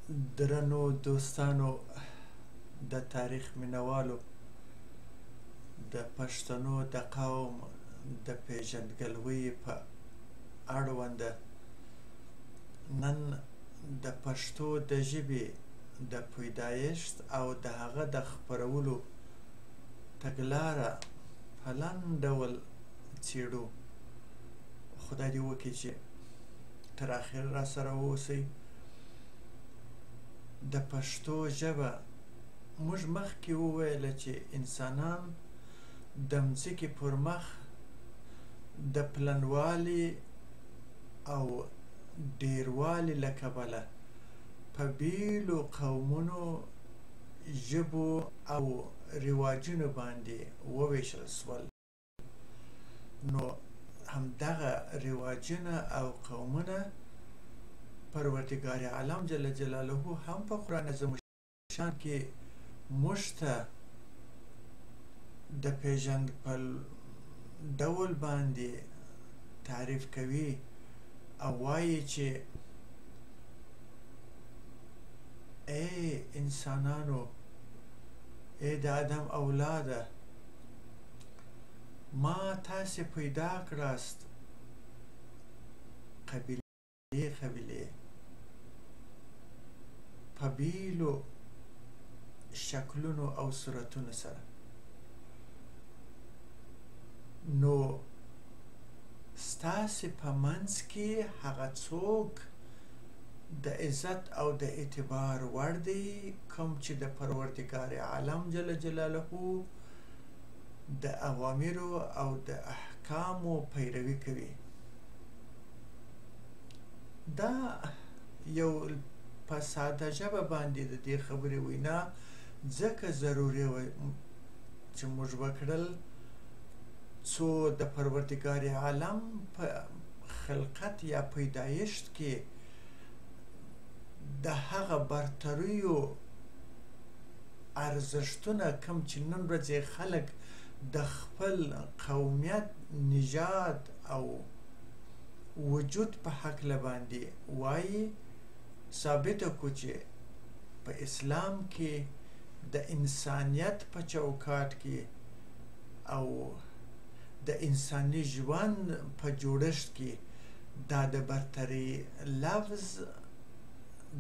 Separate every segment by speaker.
Speaker 1: درنو دوستانو د تاریخ مینوالو د پښتنو د قوم د پیژندګلوۍ په اړوند نن د پښتو د ژبې د پیدایښت او د هغه د خپرولو تګلاره په لنډ ډول څیړو. خدای دې وکړي چې تر اخره راسره واوسئ. د پښتو ژبه موږ مخکې وویله چې انسانان د مځکې پر مخ د پلنوالي او ډیروالي له کبله په بیلو قومونو، ژبو او رواجونو باندې وویشل شول. نو همدغه رواجونه او قومونه پروردګار عالم جل جلاله هم په قرآن عظیم الشان کې موږ ته د پیژند په ډول باندې تعریف کوي او وایي چې ای انسانانو، ای د آدم اولاده، ما تاسې پیدا کړاست قبیلې په بیلو شکلونو او صورتونو سره. نو ستاسې په منځ کې هغه څوک د عزت او د اعتبار وړ دی کوم چې د پروردګار عالم جل جلاله د اوامرو او د احکامو پیروي کوي. دا یو په ساده ژبه باندې د دې خبرې وینا ځکه ضروري وه چې موږ وکړل څو د پروردګار عالم په خلقت یا پیدایښت کې د هغه برتریو ارزښتونه کوم چې نن ورځې خلک د خپل قومیت، نژاد او وجود په هکله باندې وایي، ثابته کړو چې په اسلام کې د انسانیت په چوکاټ کې او د انساني ژوند په جوړښت کې دا د برتري لفظ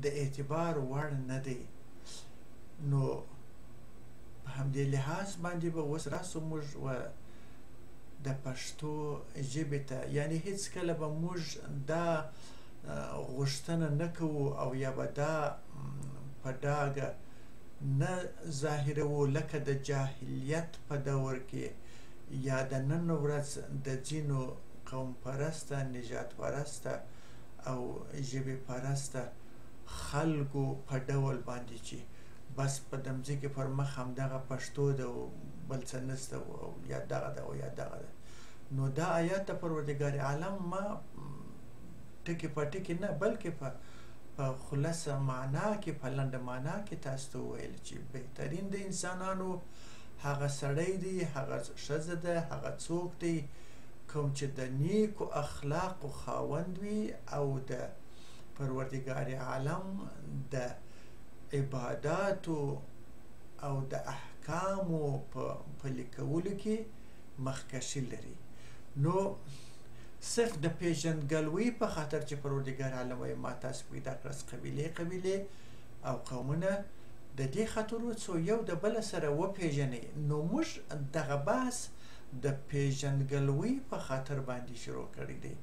Speaker 1: د اعتبار وړ نه دی. نو په همدې لحاظ باندې به اوس راسو موږ د پښتو ژبې ته، یعنی هیڅکله به موږ دا غوښتنه نه کوو او یا به دا په ډاګه نه ظاهروو لکه د جاهلیت په دور کې یا د نن ورځ د ځینو قوم پرسته، نژاد پرسته او ژبې پرسته خلکو په ډول باندې چې بس په د مځکې پر مخ همدغه پښتو ده او بل څه نشته او یا دغه ده او یا دغه ده. نو دا آیات د پروردګار عالم ما ټکي په ټکي نه بلکې په خلاصه معنا کې، په لنډه معنا کې تاسو ته وویل چې بهترین د انسانانو هغه سړی دی، هغه ښځه ده، هغه څوک دی کوم چې د نیکو اخلاقو خاوند وي او د پروردګار عالم د عباداتو او د احکامو په پلي کولو کې مخکشي لري. نو صرف د پیژندګلوۍ په خاطر چې پروردګار عالم وایي ما تاسې پیدا کړاست قبیلې او قومونه، د دې خاطر څو یو د بل سره وپیژنئ. نو موږ دغه بحث د پیژندګلوۍ په خاطر باندې شروع کړی دی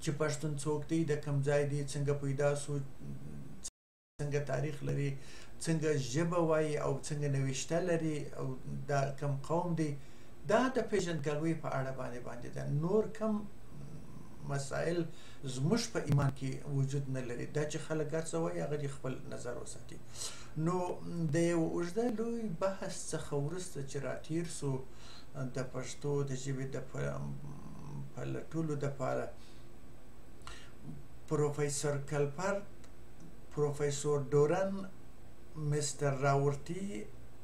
Speaker 1: چې پښتون څوک دی، د کوم ځای دی، څنګه پیدا سو، څنګه تاریخ لري، څنګه ژبه وایي او څنګه نوشته لري او دا کوم قوم دی. دا د پیژندګلوۍ په اړه باندې ده. نور کوم مسائل زموږ په ایمان کې وجود نه لري. دا چې خلک هر څه وایي هغه دې خپل نظر وساتي. نو د یو اوږده لوی بحث څخه وروسته چې راتېر سو د پښتو د ژبې د پلټلو دپاره پروفیسور کلپرت، پروفیسور ډورن، مستر راورټي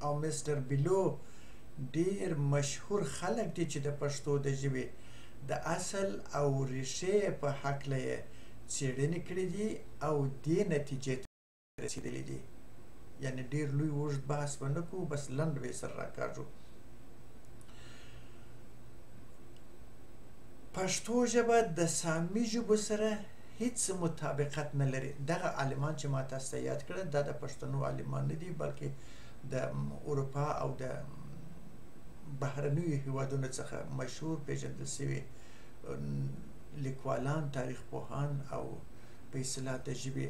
Speaker 1: او مستر بیلو ډیر مشهور خلک دي چې د پښتو د ژبې د اصل او ریښې په هکله یې څېړنې کړې دي او دې نتیجې رسېدلي دي. یعنې ډېر لوی اوږد بحث به نه کوو، بس لنډ به یې سره راکاږو. پښتو ژبه د سامي ژبو سره هیڅ مطابقت نه لري. دغه عالمان چې ما تاسو ته یاد کړل دا د پښتنو عالمان نه دي، بلکې د اروپا او د بهرنیو هیوادونو څخه مشهور پیژندل شوي لیکوالان، تاریخ پوهان او په اصطلاح د ژبې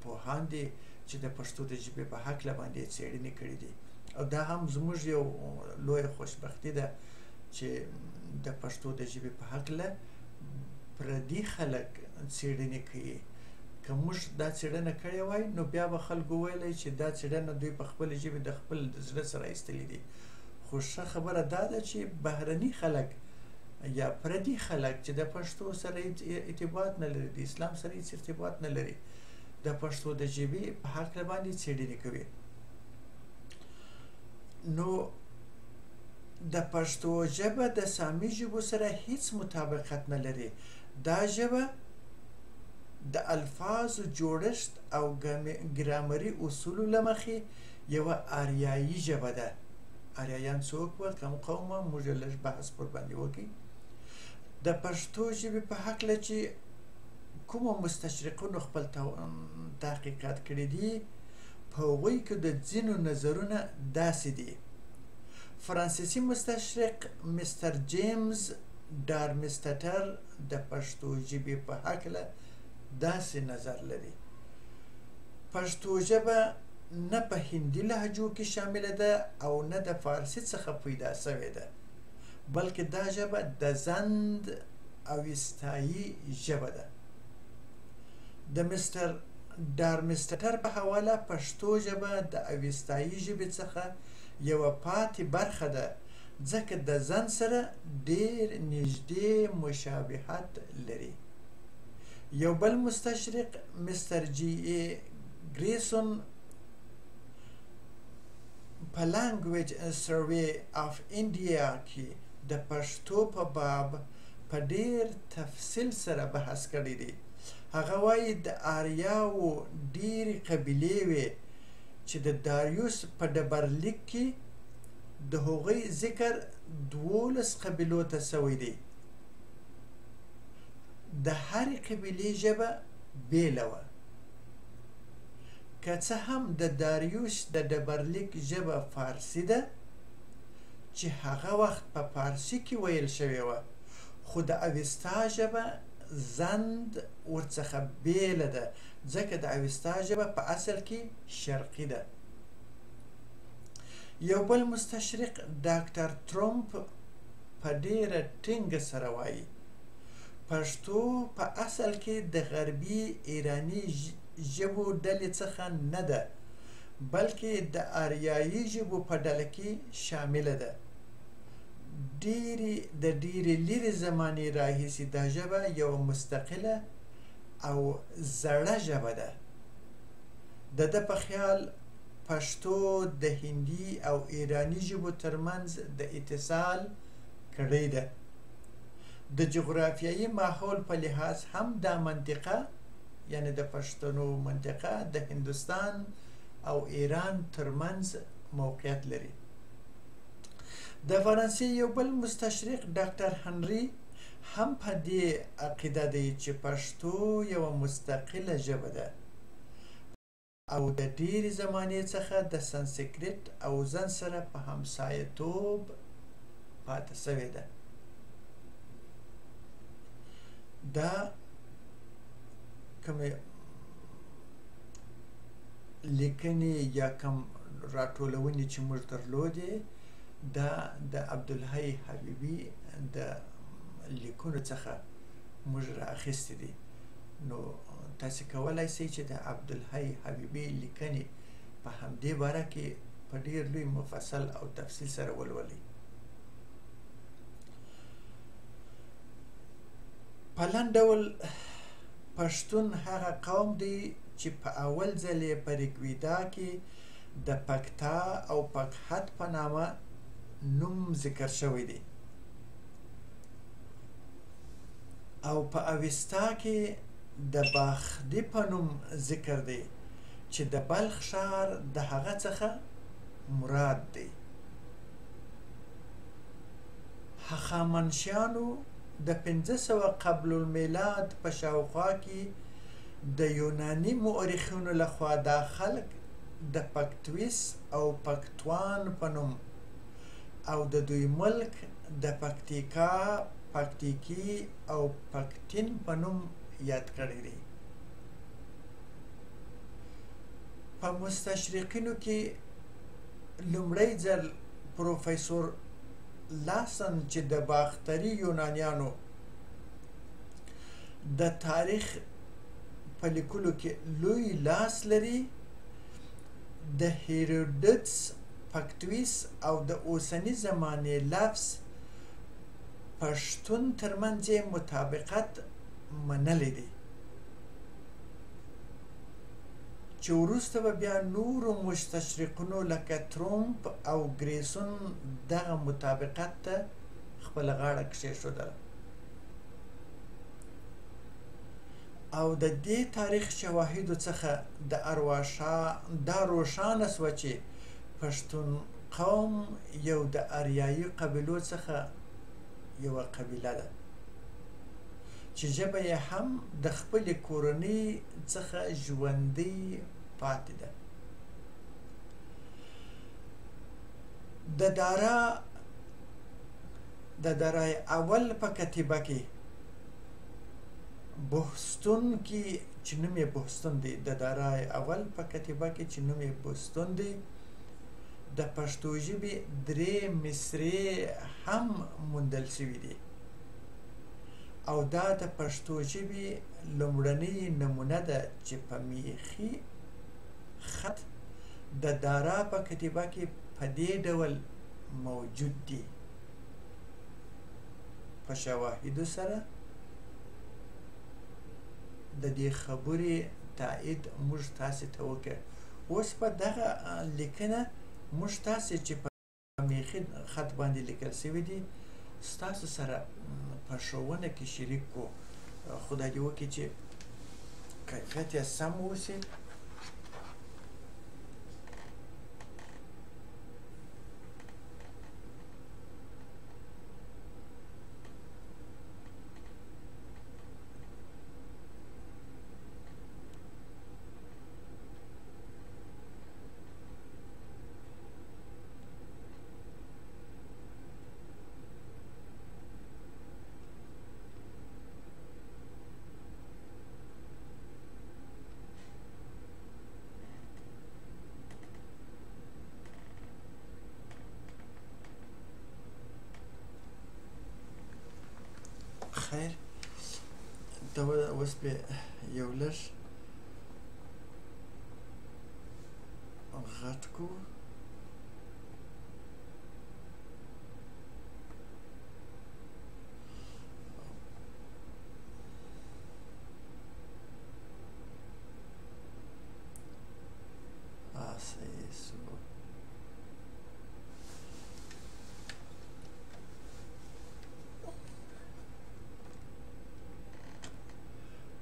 Speaker 1: پوهان دي چې د پښتو د ژبې په هکله باندې څېړنې کړي دي. او دا هم زموږ یو لویه خوشبختي ده چې د پښتو د ژبې په هکله پردي خلک څېړنې کوي. که موږ دا څېړنه کړې وای نو بیا به خلکو ویلی چې دا څېړنه دوی په خپلې ژبې د خپل زړه سره ایستلي دي. خو ښه خبره دا ده چې بهرني خلک یا پردي خلک چې د پښتو سره ارتباط نه لري، د اسلام سره هیڅ ارتباط نه لري، د پښتو د ژبې په هکله باندې څېړنې کوي. نو د پښتو ژبه د سامي ژبو سره هیڅ مطابقت نه لري. دا ژبه د الفاظو جوړښت او ګرامري اصولو له مخې یوه آریایي ژبه ده. آریایان څوک وو؟ کوم قوم وو؟ موږ لږ بحث پر باندې وکړو. د پښتو ژبې په هکله چې کومو مستشرقینو خپل تحقیقات کړي دي، په هغوی کې د ځینو نظرونه داسې دي. فرانسیسي مستشرق مستر جیمز ډارمستټر د پښتو ژبې په هکله داسې نظر لري: پښتو ژبه نه په هندي لهجو کې شامله ده او نه د فارسي څخه پیدا شوې ده، بلکې دا ژبه د زند او استایي ژبه ده. د مستر ډارمستټر په حواله پښتو ژبه د اوستایي ژبې څخه یوه پاتې برخه ده، ځکه د زند سره ډېر نږدې مشابهت لري. یو بل مستشرق مستر جی ای ګریسون په لانګویج سروې آف انډیا کې د پښتو په باب په ډېر تفصیل سره بحث کړی دی. هغه وایي د آریاوو ډېرې قبیلې وې چې د داریوس په ډبرلیک کې د هغوی ذکر 12 قبیلو ته شوی دی. د هرې قبیلې ژبه بېله وه. که څه هم د داریوش د ډبرلیک ژبه فارسي ده چې هغه وخت په فارسي کې ویل شوې وه، خو د اوستا ژبه زند ورڅخه بېله ده، ځکه د اوستا ژبه په اصل کې شرقي ده. یو بل مستشرق ډاکټر ترومپ په ډېره ټینګه سره وایي پښتو په اصل کې د غربي ایراني ژبو ډلې څخه نه ده، بلکې د آریایي ژبو په ډله کې شامله ده. د ډېرې لرې زمانې راهیسې دا ژبه یوه مستقله او زړه ژبه ده. د ده په خیال پښتو د هندي او ایراني ژبو ترمنځ د اتصال کړۍ ده. د جغرافیایي ماحول په لحاظ هم دا منطقه، یعنی د پښتنو منطقه د هندوستان او ایران ترمنځ موقعیت لري. د فرانسې یو بل مستشرق ډاکټر هنري هم په دې عقیده دی چې پښتو یوه مستقله ژبه ده او د ډېرې زمانې څخه د سانسکریت او زند سره په همسایه‌توب پاتې شوې ده. دا کومې لیکنې یا کوم راټولونې چې موږ درلودې دا د عبدالحی حبیبي د لیکونو څخه موږ رااخیستې دي. نو تاسې کولی شئ چې د عبدالحی حبیبي لیکنې په همدې باره کې په ډېر لوی مفصل او تفصیل سره ولولئ. په لنډ ډول پښتون هغه قوم دی چې په اول ځل یې په ریګویدا کې د پکتا او پکحت په نامه نوم ذکر شوی دی او په اوستا کې د باخدي په نوم ذکر دی چې د بلخ ښار د هغه څخه مراد دی. هخامنشیانو د 500 قبل المیلاد په شاوخوا کې د یوناني مورخینو لخوا دا خلک د پکتویس او پکتوان په نوم او د دوی ملک د پکتیکا، پکتیکی او پکتین په نوم یاد کړی دی. په مستشرقینو کې لومړی ځل پروفیسور لاسن چې د باختري یونانیانو د تاریخ په لیکلو کې لوی لاس لري، د هیروډوتس پکتویس او د اوسنی زمانې لفظ پښتون ترمنځ مطابقت منلی دی، چې وروسته به بیا نورو مستشرقینو لکه ترومپ او ګریسون دغه مطابقت ته خپله غاړه کښېښودله او د دې تاریخ شواهدو څخه دا روښانه سوه چې پښتون قوم یو د اریایي قبیلو څخه یوه قبیله ده چې ژبه یې هم د خپلې کورنۍ څخه ژوندۍ پاتې ده. د درای اول په کتیبه کې بوستون کې چې نوم یې بوستون دی، د درای اول په کتیبه کې چې نوم یې بوستون دی، د پښتو ژبې 3 مصرې هم موندل شوي دي او دا د پښتو ژبې لومړنۍ نمونه ده چې په میخي خط د دارا په کتیبه کې په دې ډول موجود دي. په شواهدو سره د دې خبرې تایید موږ تاسې ته وکړ. اوس په دغه لیکنه موږ تاسې چې په میخي خط باندې لیکل شوي دي ستاسو سره په ښوونه کې شریک کړو. خدای دې وکړي چې کیفیت یې سم واوسي. خیر دا اوس به یو لږ غټ کو.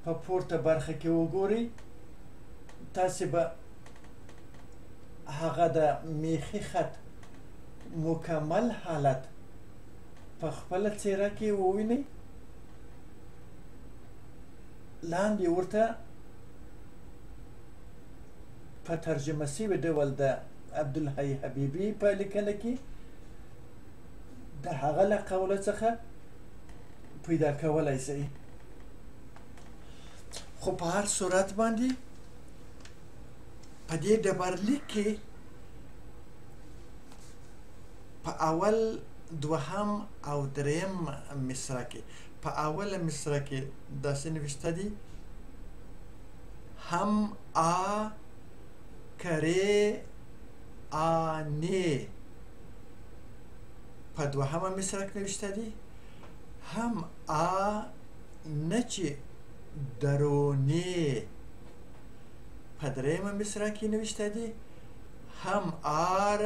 Speaker 1: په پورته برخه کې وګورئ تاسې به هغه د میخي خط مکمل حالت په خپله څیره کې ووینئ. لاندې ورته په ترجمه شوي ډول د عبدالحی حبیبي په لیکنه کې د هغه له قوله څخه پیدا کولی شئ. خو په هر صورت باندې په دې ډبرلیک کې په اول، دوهم او دریم مصره کې په اوله مصره کې داسې نوشته دي هم آ کرې آنې. په دوهمه مصره کې نوشته دي هم آ نچې درونی. په دریمه مصره کې نوشته دي هم آر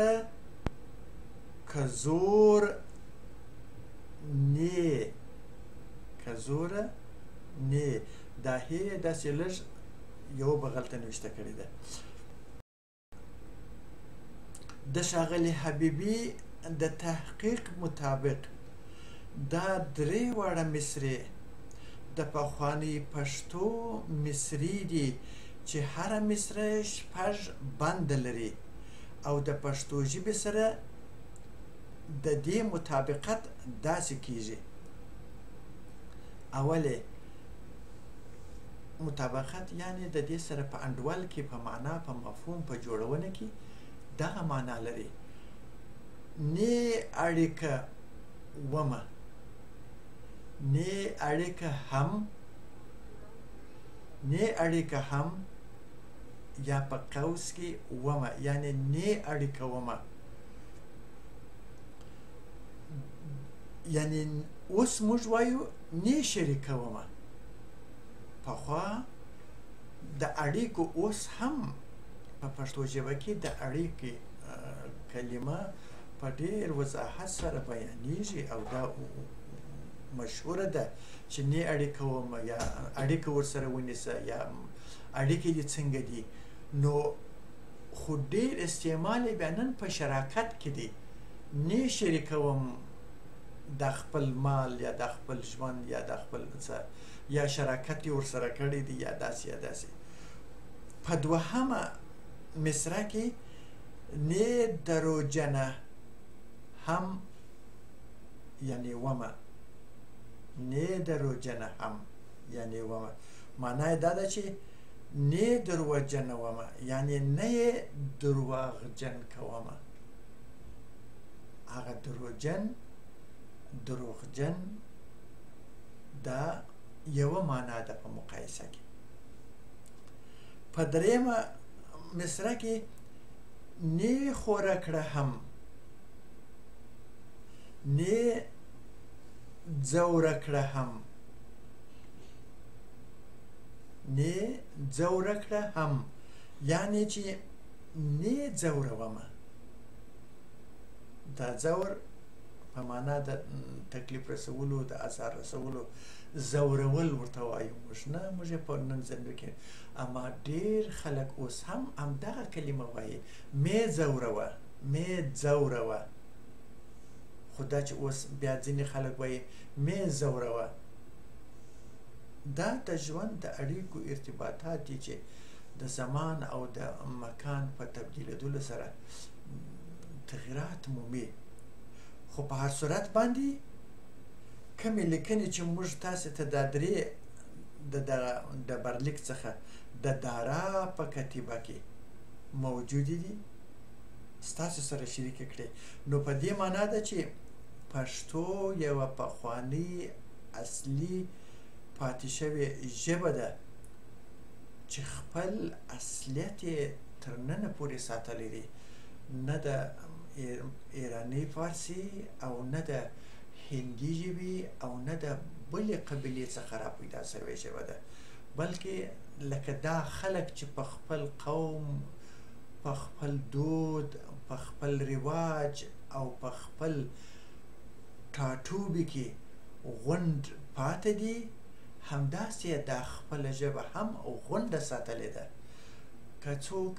Speaker 1: کزور نی. کزور نی دا هی داسې لږ یو بغل ته نوشته کړې ده. د ښاغلي حبیبي د تحقیق مطابق دا درې واړه مصرې د پخوانۍ پښتو مصرې دي چې هره مصره شپږ بنده لري او د پښتو ژبې سره د دې مطابقت داسې کیږي. اولې مطابقت یعنی د دې سره په انډول کې په معنا په مفهوم په جوړونه کې دغه معنا لري. نې اړیکه ومه، نې اړیکه هم، نې اړیکه هم یا په قوس کې ومه یعنی نې اړیکه ومه، یعنی اوس موږ وایو نې شریکه ومه. پخوا د اړیکو اوس هم په پښتو ژبه کې د اړیکې کلمه په ډېر وضاحت سره بیانېږي او دا مشهوره ده چې نې اړیکه ومه یا اړیکه ورسره ونیسه یا اړیکې دې څنګه دي. نو خو ډېر استعمال یې بیا نن په شراکت کې دی. نې شریکوم د خپل مال یا د خپل ژوند یا د خپل څه یا شراکت یې ورسره کړی دی یا داسې یا داسې. په دوهمه مصره کې نې دروجنه هم یعنی ومه، نې دروجنه هم یعنی ومه، معنا یې دا ده چې نې دروجنه ومه یعنی نه یې درواغجن کومه. هغه دروجن دروغجن دا یوه معنا ده په مقایسه کې. په درېیمه مصره کې نې خوره کړه هم، نې ځوره کړه هم، نې ځوره کړه هم یعنی چې نې ځورومه. دا ځور په معنا د تکلیف رسولو، د اثر رسولو، ځورول ورته وایو موږ، نه موږ په نن زندو کې. اما ډېر خلک اوس هم همدغه کلمه وایي، مې ځوروه، مې ځوروه. خو دا چې اوس بیا ځینې خلک وایي مې ځوروه، دا د ژوند د اړیکو ارتباطات دي چې د زمان او د مکان په تبدیلېدلو سره تغییرات مومي. خو په هر صورت باندې کمې لیکنې چې موږ تاسې ته دا درې د برلیک څخه د دارا په کتیبه کې موجودې دي ستاسو سره شریکې کړې. نو په دې معنا ده چې پښتو یوه پخوانۍ اصلي پاتې شوې ژبه ده چې خپل اصلیت یې تر ننه پورې ساتلی دی. نه د ایراني فارسي او نه د هندي ژبې او نه د بلې قبیلې څخه راپیدا شوې ژبه ده، بلکې لکه دا خلک چې په خپل قوم، په خپل دود، په خپل رواج او په خپل ټاټوبي کې غونډ پاتې دي، همداسې دا خپله ژبه هم غونډه ساتلې ده. که څوک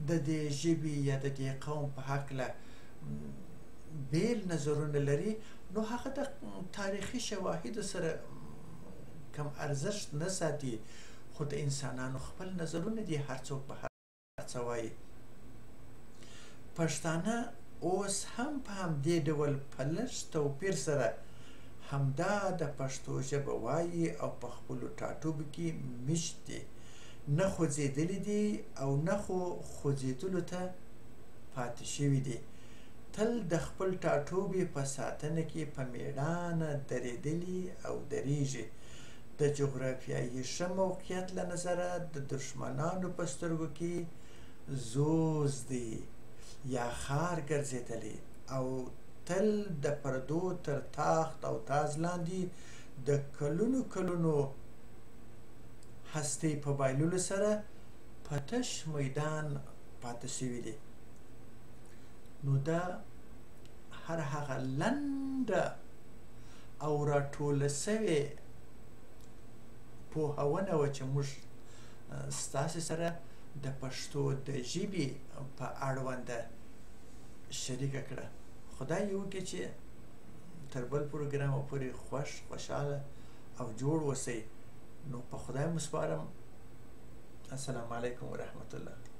Speaker 1: د دې ژبې یا د دې قوم په هکله بیل نظرونه لري، نو هغه د تاریخي شواهدو سره کم ارزښت نه ساتي. خو د انسانانو خپل نظرونه دي، هر څوک به هر څه وایي. پښتانه اوس هم په همدې ډول په لږ توپیر سره همدا د پښتو ژبه وایي او په خپلو ټاټوبو کې مشت دي. نه خوځېدلي دي او نه خو خوځېدلو ته پاتې شوي دي. تل د خپل ټاټوبي په ساتنه کې په میړانه درېدلي او درېږي. د جغرافیایي ښه موقعیت له نظره د دښمنانو په سترګو کې زوز دی یا خار ګرځېدلی او تل د پردو تر تاخت او تاز لاندې د کلونو کلونو هستۍ په بایللو سره په تش میدان پاتې شوي دي. نو دا هر هغه لنډه او راټوله سوې پوهونه وه چې موږ ستاسې سره د پښتو د ژبې په اړونده شریکه کړه. خدای یې وکړي چې تر بل پروګرامه پورې خوشحاله او جوړ اوسئ. نو په خدای مو سپارم. السلام علیکم ورحمت الله.